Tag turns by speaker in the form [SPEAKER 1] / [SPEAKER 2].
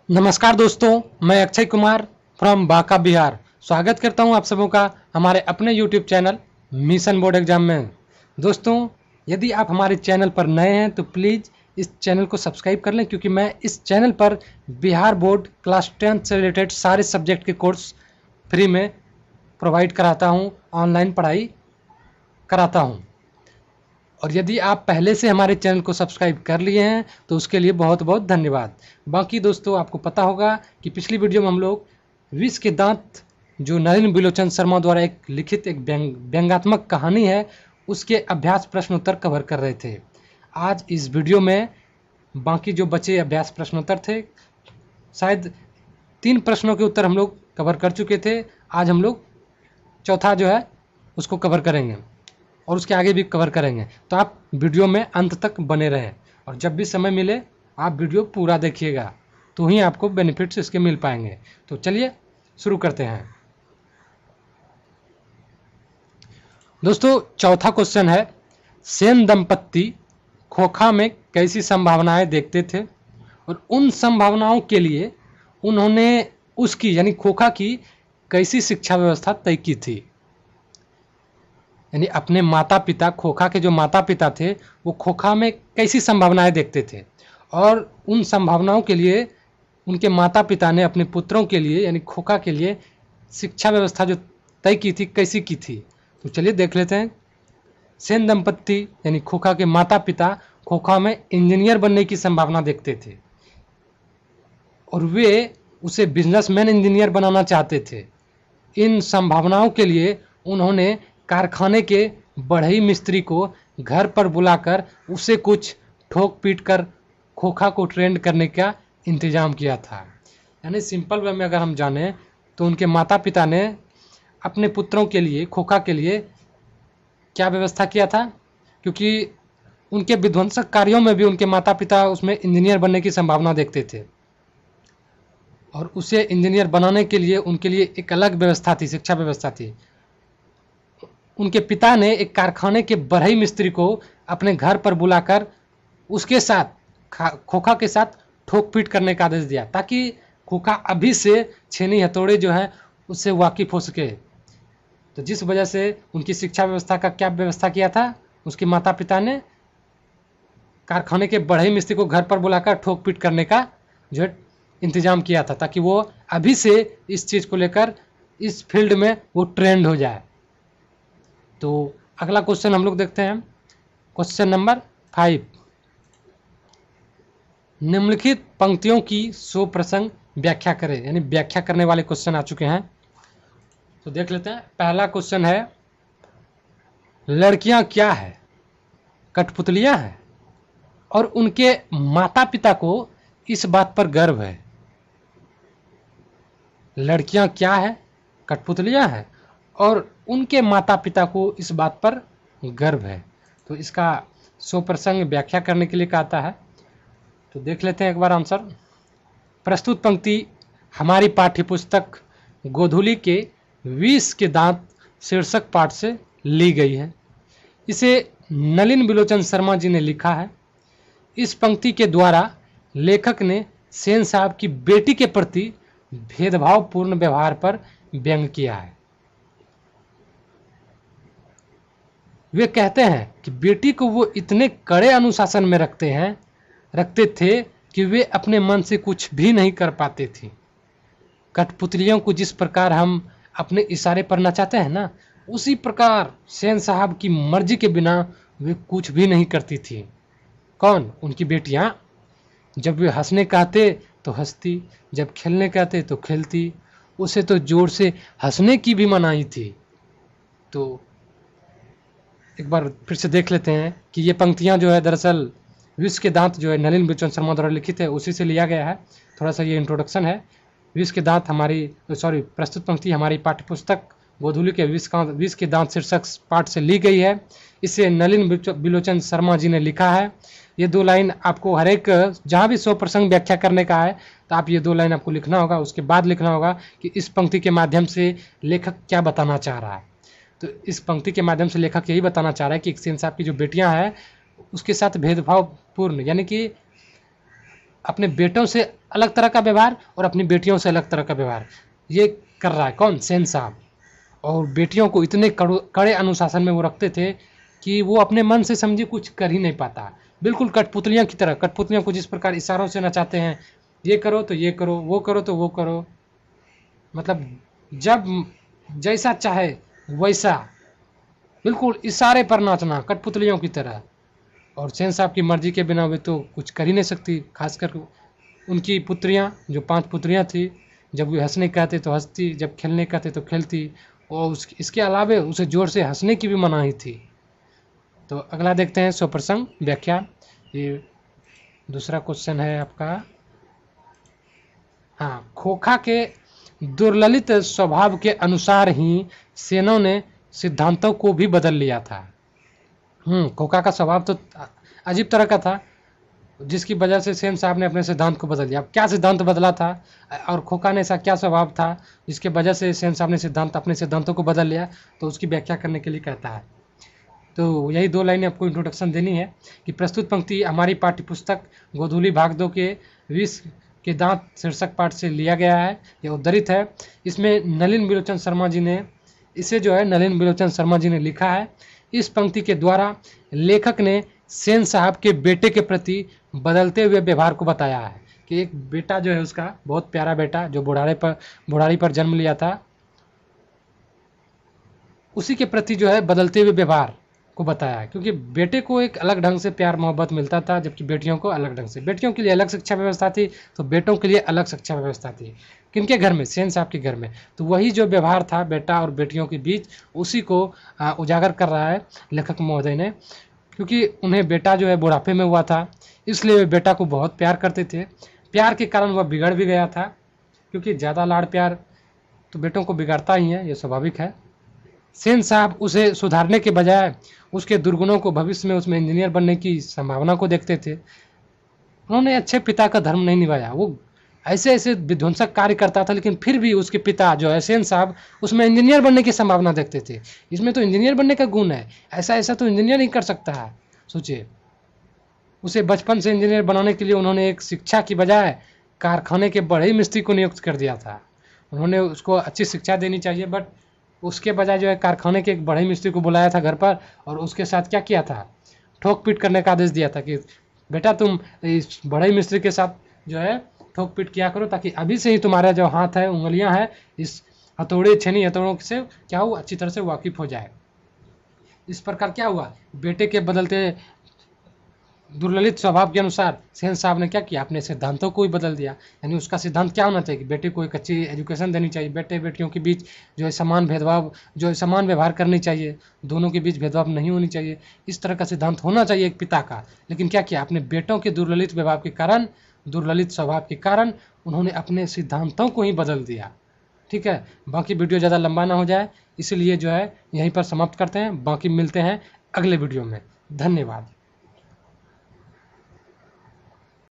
[SPEAKER 1] नमस्कार दोस्तों, मैं अक्षय कुमार फ्रॉम बांका बिहार स्वागत करता हूं आप सबों का हमारे अपने YouTube channel mission board exam में। दोस्तों, यदि आप हमारे चैनल पर नए हैं तो प्लीज़ इस चैनल को सब्सक्राइब कर लें, क्योंकि मैं इस चैनल पर बिहार बोर्ड क्लास 10th से रिलेटेड सारे सब्जेक्ट के कोर्स फ्री में प्रोवाइड कराता हूं, ऑनलाइन पढ़ाई कराता हूं। और यदि आप पहले से हमारे चैनल को सब्सक्राइब कर लिए हैं तो उसके लिए बहुत बहुत धन्यवाद। बाकी दोस्तों, आपको पता होगा कि पिछली वीडियो में हम लोग विष के दांत जो नलिन बिलोचन शर्मा द्वारा एक लिखित एक व्यंग्यात्मक कहानी है, उसके अभ्यास प्रश्नोत्तर कवर कर रहे थे। आज इस वीडियो में बाकी जो बचे अभ्यास प्रश्नोत्तर थे, शायद 3 प्रश्नों के उत्तर हम लोग कवर कर चुके थे। आज हम लोग चौथा जो है उसको कवर करेंगे और उसके आगे भी कवर करेंगे। तो आप वीडियो में अंत तक बने रहें और जब भी समय मिले आप वीडियो पूरा देखिएगा, तो ही आपको बेनिफिट्स इसके मिल पाएंगे। तो चलिए शुरू करते हैं। दोस्तों, चौथा क्वेश्चन है, सेन दंपत्ति खोखा में कैसी संभावनाएं देखते थे और उन संभावनाओं के लिए उन्होंने उसकी यानी खोखा की कैसी शिक्षा व्यवस्था तय की थी। यानी अपने माता पिता, खोखा के जो माता पिता थे वो खोखा में कैसी संभावनाएं देखते थे और उन संभावनाओं के लिए उनके माता पिता ने अपने पुत्रों के लिए यानी खोखा के लिए शिक्षा व्यवस्था जो तय की थी कैसी की थी। तो चलिए देख लेते हैं। सेन दंपत्ति यानी खोखा के माता पिता खोखा में इंजीनियर बनने की संभावना देखते थे और वे उसे बिजनेसमैन इंजीनियर बनाना चाहते थे। इन संभावनाओं के लिए उन्होंने कारखाने के बढ़ई मिस्त्री को घर पर बुलाकर उसे कुछ ठोक पीट कर खोखा को ट्रेंड करने का इंतजाम किया था। यानी सिंपल वे में अगर हम जाने तो उनके माता पिता ने अपने पुत्रों के लिए, खोखा के लिए क्या व्यवस्था किया था, क्योंकि उनके विध्वंसक कार्यों में भी उनके माता पिता उसमें इंजीनियर बनने की संभावना देखते थे और उसे इंजीनियर बनाने के लिए उनके लिए एक अलग व्यवस्था थी, शिक्षा व्यवस्था थी। उनके पिता ने एक कारखाने के बढ़ई मिस्त्री को अपने घर पर बुलाकर उसके साथ खोखा के साथ ठोक पीट करने का आदेश दिया, ताकि खोखा अभी से छेनी हथौड़े जो है उससे वाकिफ हो सके। तो जिस वजह से उनकी शिक्षा व्यवस्था का क्या व्यवस्था किया था, उसके माता पिता ने कारखाने के बढ़ई मिस्त्री को घर पर बुलाकर ठोक पीट करने का जो है इंतजाम किया था, ताकि वो अभी से इस चीज़ को लेकर इस फील्ड में वो ट्रेंड हो जाए। तो अगला क्वेश्चन हम लोग देखते हैं, क्वेश्चन नंबर 5। निम्नलिखित पंक्तियों की सो प्रसंग व्याख्या करें। यानी व्याख्या करने वाले क्वेश्चन आ चुके हैं, तो देख लेते हैं। पहला क्वेश्चन है, लड़कियां क्या है? कठपुतलियां हैं और उनके माता पिता को इस बात पर गर्व है। लड़कियां क्या है? कठपुतलियां हैं और उनके माता पिता को इस बात पर गर्व है। तो इसका सो प्रसंग व्याख्या करने के लिए कहता है, तो देख लेते हैं एक बार आंसर। प्रस्तुत पंक्ति हमारी पाठ्यपुस्तक गोधुली के विष के दांत शीर्षक पाठ से ली गई है। इसे नलिन बिलोचन शर्मा जी ने लिखा है। इस पंक्ति के द्वारा लेखक ने सेन साहब की बेटी के प्रति भेदभावपूर्ण व्यवहार पर व्यंग किया है। वे कहते हैं कि बेटी को वो इतने कड़े अनुशासन में रखते थे कि वे अपने मन से कुछ भी नहीं कर पाते थी। कठपुतलियों को जिस प्रकार हम अपने इशारे पर नचाते हैं ना, उसी प्रकार सेन साहब की मर्जी के बिना वे कुछ भी नहीं करती थी। कौन? उनकी बेटियां। जब वे हंसने कहते तो हंसती, जब खेलने कहते तो खेलती। उसे तो जोर से हंसने की भी मनाही थी। तो एक बार फिर से देख लेते हैं कि ये पंक्तियां जो है दरअसल विष के दांत जो है नलिन बिलोचन शर्मा द्वारा लिखित है, उसी से लिया गया है। थोड़ा सा ये इंट्रोडक्शन है। विष के दांत प्रस्तुत पंक्ति हमारी पाठ्यपुस्तक गोधुली के विष के दांत शीर्षक पाठ से ली गई है। इसे नलिन बिलोचन शर्मा जी ने लिखा है। ये 2 लाइन आपको हर एक जहाँ भी सो प्रसंग व्याख्या करने का है तो आप ये 2 लाइन आपको लिखना होगा। उसके बाद लिखना होगा कि इस पंक्ति के माध्यम से लेखक क्या बताना चाह रहा है। तो इस पंक्ति के माध्यम से लेखक यही बताना चाह रहा है कि सेन साहब की जो बेटियां हैं उसके साथ भेदभावपूर्ण, यानी कि अपने बेटों से अलग तरह का व्यवहार और अपनी बेटियों से अलग तरह का व्यवहार ये कर रहा है कौन, सेन साहब। और बेटियों को इतने कड़े अनुशासन में वो रखते थे कि वो अपने मन से समझे कुछ कर ही नहीं पाता, बिल्कुल कठपुतलियाँ की तरह। कठपुतलियों को जिस प्रकार इशारों से नचाते हैं, ये करो तो ये करो, वो करो तो वो करो, मतलब जब जैसा चाहे वैसा, बिल्कुल इशारे पर नाचना कठपुतलियों की तरह। और सेन साहब की मर्जी के बिना वे तो कुछ कर ही नहीं सकती। खासकर उनकी पुत्रियां, जो 5 पुत्रियां थी, जब वे हंसने कहते तो हंसती, जब खेलने कहते तो खेलती, और इसके अलावे उसे जोर से हंसने की भी मनाही थी। तो अगला देखते हैं स्वप्रसंग व्याख्या। ये दूसरा क्वेश्चन है आपका। हाँ, खोखा के दुर्ललित स्वभाव के अनुसार ही सेनों ने सिद्धांतों को भी बदल लिया था। खोखा का स्वभाव तो अजीब तरह का था, जिसकी वजह से सेन साहब ने अपने सिद्धांत को बदल दिया। अब क्या सिद्धांत बदला था और खोखा ने ऐसा क्या स्वभाव था जिसके वजह से सेन साहब ने अपने सिद्धांतों को बदल लिया, तो उसकी व्याख्या करने के लिए कहता है। तो यही 2 लाइनें आपको इंट्रोडक्शन देनी है कि प्रस्तुत पंक्ति हमारी पाठ्यपुस्तक गोधूली भाग 2 के विष के दांत शीर्षक पाठ से लिया गया है, यह उद्धृत है। इसमें नलिन बिलोचन शर्मा जी ने नलिन बिलोचन शर्मा जी ने लिखा है। इस पंक्ति के द्वारा लेखक ने सेन साहब के बेटे के प्रति बदलते हुए व्यवहार को बताया है कि एक बेटा जो है उसका, बहुत प्यारा बेटा जो बुढ़ारी पर जन्म लिया था, उसी के प्रति जो है बदलते हुए व्यवहार को बताया है। क्योंकि बेटे को एक अलग ढंग से प्यार मोहब्बत मिलता था, जबकि बेटियों को अलग ढंग से। बेटियों के लिए अलग शिक्षा व्यवस्था थी, तो बेटों के लिए अलग शिक्षा व्यवस्था थी। किनके घर में? सेन साहब के घर में। तो वही जो व्यवहार था बेटा और बेटियों के बीच, उसी को उजागर कर रहा है लेखक महोदय ने। क्योंकि उन्हें बेटा जो है बुढ़ापे में हुआ था, इसलिए वे बेटा को बहुत प्यार करते थे। प्यार के कारण वह बिगड़ भी गया था, क्योंकि ज़्यादा लाड़ प्यार तो बेटों को बिगाड़ता ही है, ये स्वाभाविक है। सेन साहब उसे सुधारने के बजाय उसके दुर्गुणों को, भविष्य में उसमें इंजीनियर बनने की संभावना को देखते थे। उन्होंने अच्छे पिता का धर्म नहीं निभाया। वो ऐसे ऐसे विध्वंसक कार्य करता था, लेकिन फिर भी उसके पिता जो है सेन साहब, उसमें इंजीनियर बनने की संभावना देखते थे। इसमें तो इंजीनियर बनने का गुण है, ऐसा ऐसा तो इंजीनियर नहीं कर सकता है। सोचिए, उसे बचपन से इंजीनियर बनाने के लिए उन्होंने एक शिक्षा की बजाय कारखाने के बढ़ई मिस्त्री को नियुक्त कर दिया था। उन्होंने उसको अच्छी शिक्षा देनी चाहिए, बट उसके बजाय जो है कारखाने के एक बढ़ई मिस्त्री को बुलाया था घर पर, और उसके साथ क्या किया था? ठोक पीट करने का आदेश दिया था कि बेटा तुम इस बढ़ई मिस्त्री के साथ जो है ठोक पीट किया करो, ताकि अभी से ही तुम्हारा जो हाथ है, उंगलियां हैं, इस छेनी हथौड़ों से क्या हो, अच्छी तरह से वाकिफ हो जाए। इस प्रकार क्या हुआ, बेटे के बदलते दुर्ललित स्वभाव के अनुसार सेन साहब ने क्या किया, अपने सिद्धांतों को ही बदल दिया। यानी उसका सिद्धांत क्या होना चाहिए कि बेटे को एक अच्छी एजुकेशन देनी चाहिए, बेटे बेटियों के बीच जो है समान व्यवहार करनी चाहिए, दोनों के बीच भेदभाव नहीं होनी चाहिए। इस तरह का सिद्धांत होना चाहिए एक पिता का। लेकिन क्या किया, अपने बेटों के दुर्ललित स्वभाव के कारण उन्होंने अपने सिद्धांतों को ही बदल दिया। ठीक है, बाकी वीडियो ज़्यादा लंबा ना हो जाए, इसलिए जो है यहीं पर समाप्त करते हैं। बाकी मिलते हैं अगले वीडियो में। धन्यवाद।